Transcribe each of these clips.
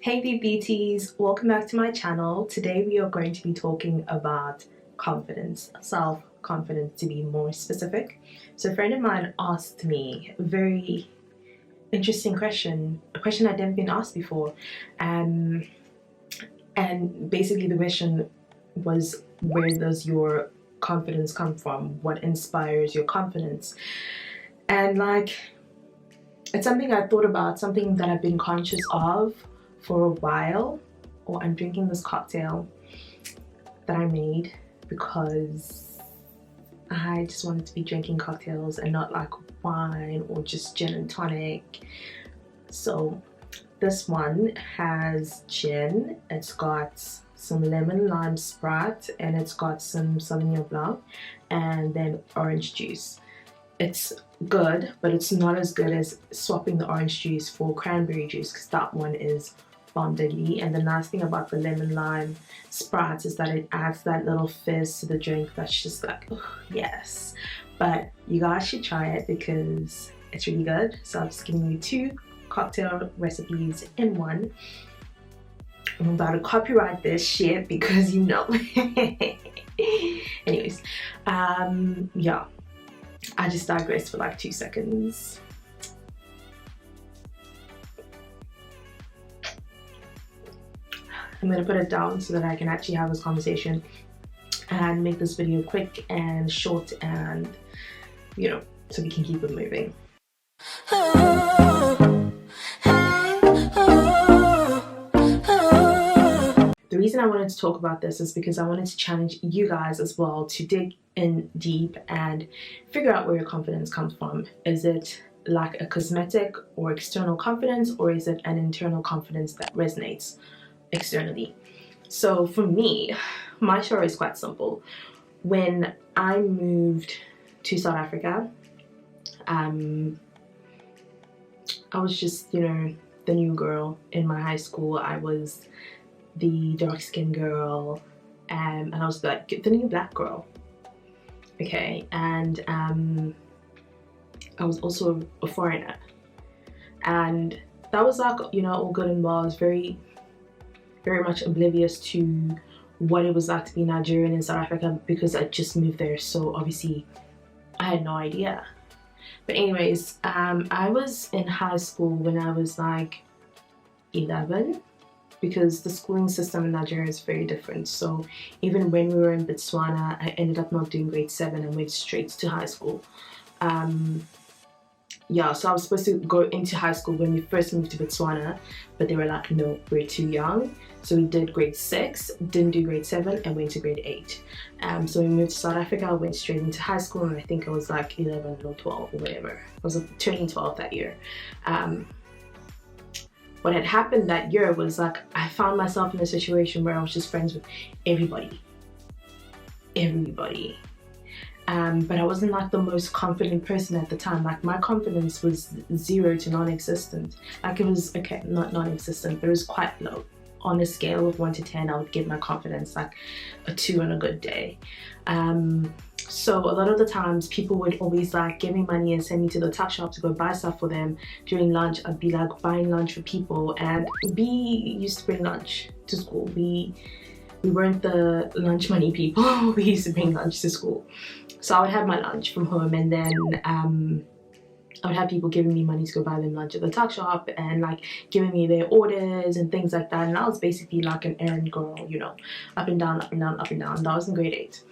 Hey BBTs, welcome back to my channel. Today we are going to be talking about confidence, self-confidence to be more specific. So a friend of mine asked me a very interesting question, a question I'd never been asked before. And basically the question was, where does your confidence come from? What inspires your confidence? And it's something I thought about, something that I've been conscious of for a while. Or I'm drinking this cocktail that I made because I just wanted to be drinking cocktails and not like wine or just gin and tonic. So this one has gin, it's got some lemon lime Sprite, and it's got some Sauvignon Blanc and then orange juice. It's good, but it's not as good as swapping the orange juice for cranberry juice, because that one is bomb diggity. And the nice thing about the lemon lime Sprite is that it adds that little fizz to the drink that's just like, oh, yes. But you guys should try it because it's really good. So I'm just giving you 2 cocktail recipes in one. I'm about to copyright this shit because you know. Anyways, yeah, I just digressed for like 2 seconds. I'm gonna put it down so that I can actually have this conversation and make this video quick and short, and you know, so we can keep it moving. The reason I wanted to talk about this is because I wanted to challenge you guys as well to dig in deep and figure out where your confidence comes from. Is it like a cosmetic or external confidence, or is it an internal confidence that resonates externally? So for me, my story is quite simple. When I moved to South Africa, I was just, you know, the new girl in my high school. I was the dark-skinned girl, and I was like the new black girl. Okay, and I was also a foreigner, and that was like, you know, all good and well. I was very much oblivious to what it was like to be Nigerian in South Africa because I just moved there, so obviously I had no idea. But anyways, I was in high school when I was like 11, because the schooling system in Nigeria is very different. So even when we were in Botswana, I ended up not doing grade 7 and went straight to high school. Yeah, so I was supposed to go into high school when we first moved to Botswana, but they were like, no, we're too young. So we did grade 6, didn't do grade 7, and went to grade 8. So we moved to South Africa, I went straight into high school, and I think I was like 11 or 12 or whatever. I was turning 12 that year. What had happened that year was like, I found myself in a situation where I was just friends with everybody. But I wasn't like the most confident person at the time. Like my confidence was 0 to non-existent. Like it was, okay, not non-existent, but it was quite low. On a scale of 1 to 10, I would give my confidence like a 2 on a good day. So a lot of the times people would always like give me money and send me to the tuck shop to go buy stuff for them. During lunch, I'd be like buying lunch for people, and we used to bring lunch to school. We weren't the lunch money people. We used to bring lunch to school. So I would have my lunch from home, and then I would have people giving me money to go buy them lunch at the tuck shop and like giving me their orders and things like that. And I was basically like an errand girl, you know, up and down, up and down, up and down. That was in grade 8.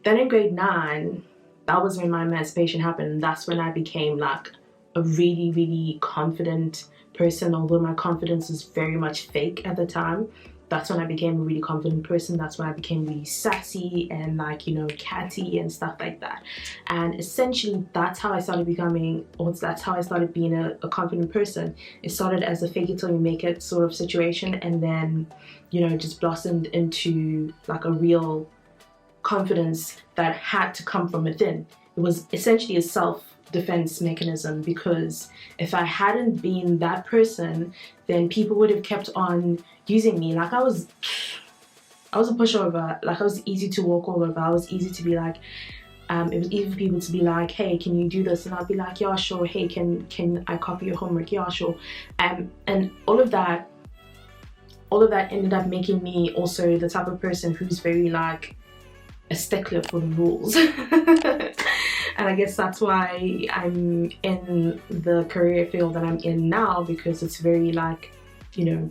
Then in grade 9, that was when my emancipation happened. And that's when I became like a really confident person, although my confidence was very much fake at the time. That's when I became a really confident person. That's when I became really sassy and like, you know, catty and stuff like that. And essentially that's how I started becoming, or that's how I started being a confident person. It started as a fake it till you make it sort of situation, and then, you know, just blossomed into like a real confidence that had to come from within. It was essentially a self-defense mechanism, because if I hadn't been that person, then people would have kept on using me. Like I was a pushover. Like I was easy to walk all over. I was easy to be like, it was easy for people to be like, hey, can you do this? And I'd be like, yeah, sure. Hey, can I copy your homework? Yeah, sure. And all of that all of that ended up making me also the type of person who's very like a stickler for the rules. And I guess that's why I'm in the career field that I'm in now, because it's very like, you know,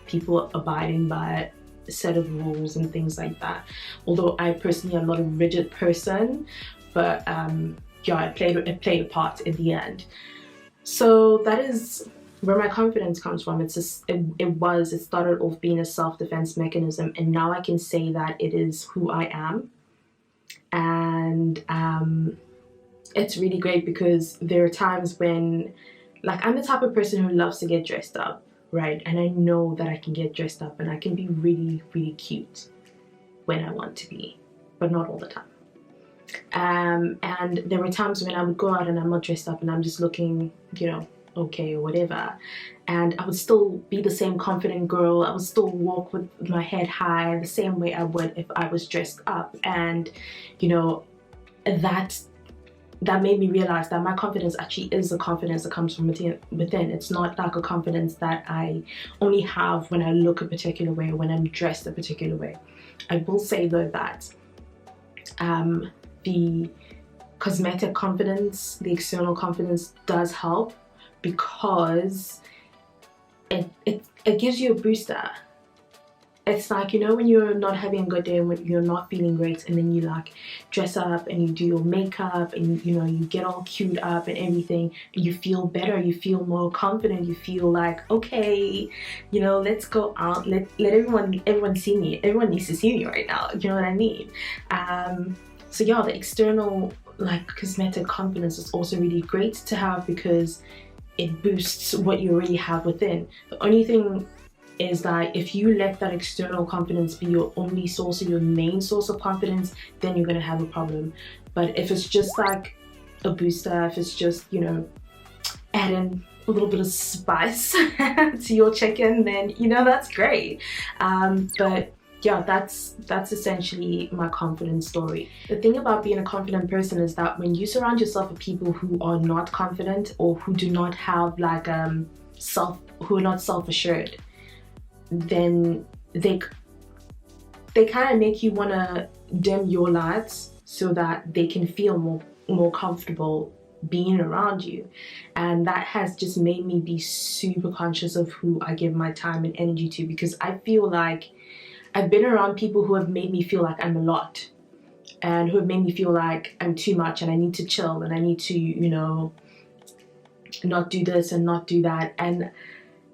people abiding by a set of rules and things like that. Although I personally am not a rigid person, but yeah, it played a part in the end. So that is where my confidence comes from. It's just, it started off being a self-defense mechanism, and now I can say that it is who I am. And it's really great because there are times when, like, I'm the type of person who loves to get dressed up, right? And I know that I can get dressed up and I can be really, really cute when I want to be, but not all the time. And there were times when I would go out and I'm not dressed up and I'm just looking, you know, okay or whatever, and I would still be the same confident girl. I would still walk with my head high the same way I would if I was dressed up. And you know, that made me realize that my confidence actually is a confidence that comes from within. It's not like a confidence that I only have when I look a particular way or when I'm dressed a particular way. I will say though that the cosmetic confidence, the external confidence does help, because it gives you a booster. It's like, you know, when you're not having a good day and when you're not feeling great, and then you like dress up and you do your makeup and you know, you get all cued up and everything, and you feel better, you feel more confident, you feel like, okay, you know, let's go out, let everyone see me. Everyone needs to see me right now, you know what I mean? So yeah, the external like cosmetic confidence is also really great to have, because it boosts what you already have within. The only thing is that if you let that external confidence be your only source or your main source of confidence, then you're gonna have a problem. But if it's just like a booster, if it's just, you know, adding a little bit of spice to your chicken, then, you know, that's great. But yeah, that's essentially my confidence story. The thing about being a confident person is that when you surround yourself with people who are not confident, or who do not have like who are not self-assured, then they kind of make you want to dim your lights so that they can feel more comfortable being around you. And that has just made me be super conscious of who I give my time and energy to, because I feel like I've been around people who have made me feel like I'm a lot, and who have made me feel like I'm too much and I need to chill and I need to, you know, not do this and not do that. And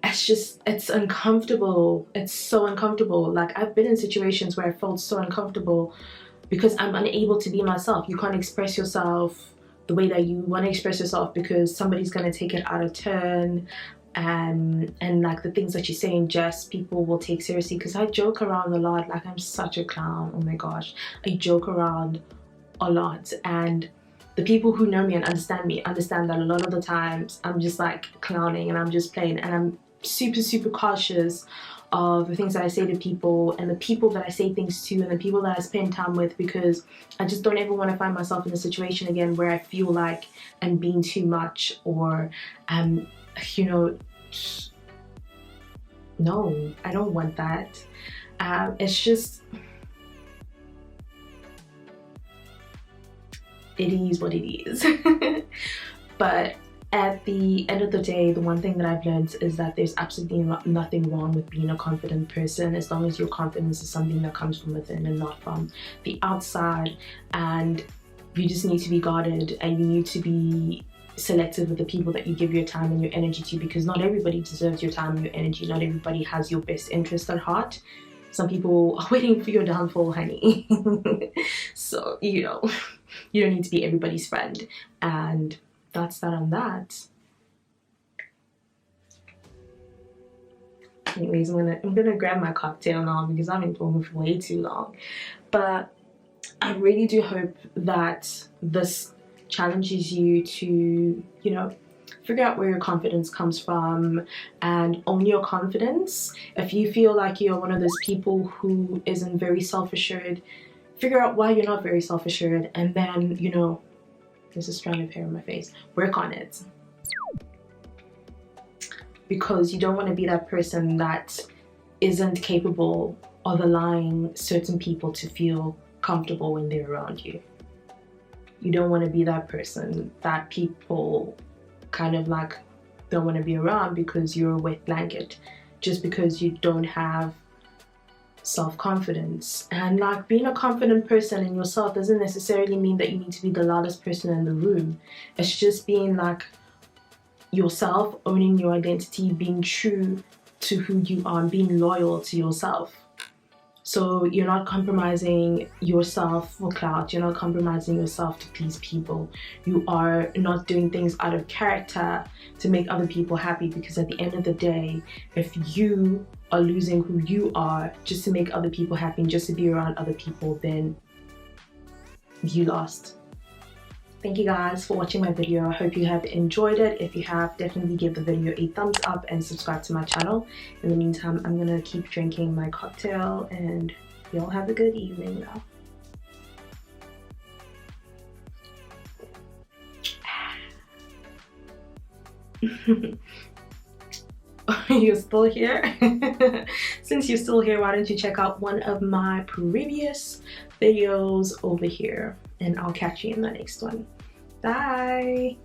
it's uncomfortable. It's so uncomfortable. Like, I've been in situations where I felt so uncomfortable because I'm unable to be myself. You can't express yourself the way that you want to express yourself because somebody's going to take it out of turn. And like the things that you say in jest, people will take seriously, because I joke around a lot. Like, I'm such a clown. Oh my gosh, I joke around a lot, and the people who know me and understand that a lot of the times I'm just like clowning and I'm just playing, and I'm super cautious of the things that I say to people and the people that I say things to and the people that I spend time with, because I just don't ever want to find myself in a situation again where I feel like I'm being too much, or you know, no, I don't want that. It's just, it is what it is. But at the end of the day, the one thing that I've learned is that there's absolutely nothing wrong with being a confident person, as long as your confidence is something that comes from within and not from the outside. And you just need to be guarded, and you need to be selective with the people that you give your time and your energy to, because not everybody deserves your time and your energy. Not everybody has your best interest at heart. Some people are waiting for your downfall, honey. So, you know, you don't need to be everybody's friend. And that's that on that. Anyways, I'm gonna grab my cocktail now because I've been talking for way too long. But I really do hope that this challenges you to, you know, figure out where your confidence comes from and own your confidence. If you feel like you're one of those people who isn't very self-assured, figure out why you're not very self-assured, and then, you know, there's a strand of hair on my face, work on it. Because you don't want to be that person that isn't capable of allowing certain people to feel comfortable when they're around you. You don't want to be that person that people kind of like don't want to be around because you're a wet blanket, just because you don't have self-confidence. And like, being a confident person in yourself doesn't necessarily mean that you need to be the loudest person in the room. It's just being like yourself, owning your identity, being true to who you are, and being loyal to yourself. So you're not compromising yourself for clout, you're not compromising yourself to please people. You are not doing things out of character to make other people happy, because at the end of the day, if you are losing who you are just to make other people happy and just to be around other people, then you lost. Thank you guys for watching my video. I hope you have enjoyed it. If you have, definitely give the video a thumbs up and subscribe to my channel. In the meantime, I'm gonna keep drinking my cocktail, and y'all have a good evening now. You're still here? Since you're still here, why don't you check out one of my previous videos over here, and I'll catch you in the next one. Bye.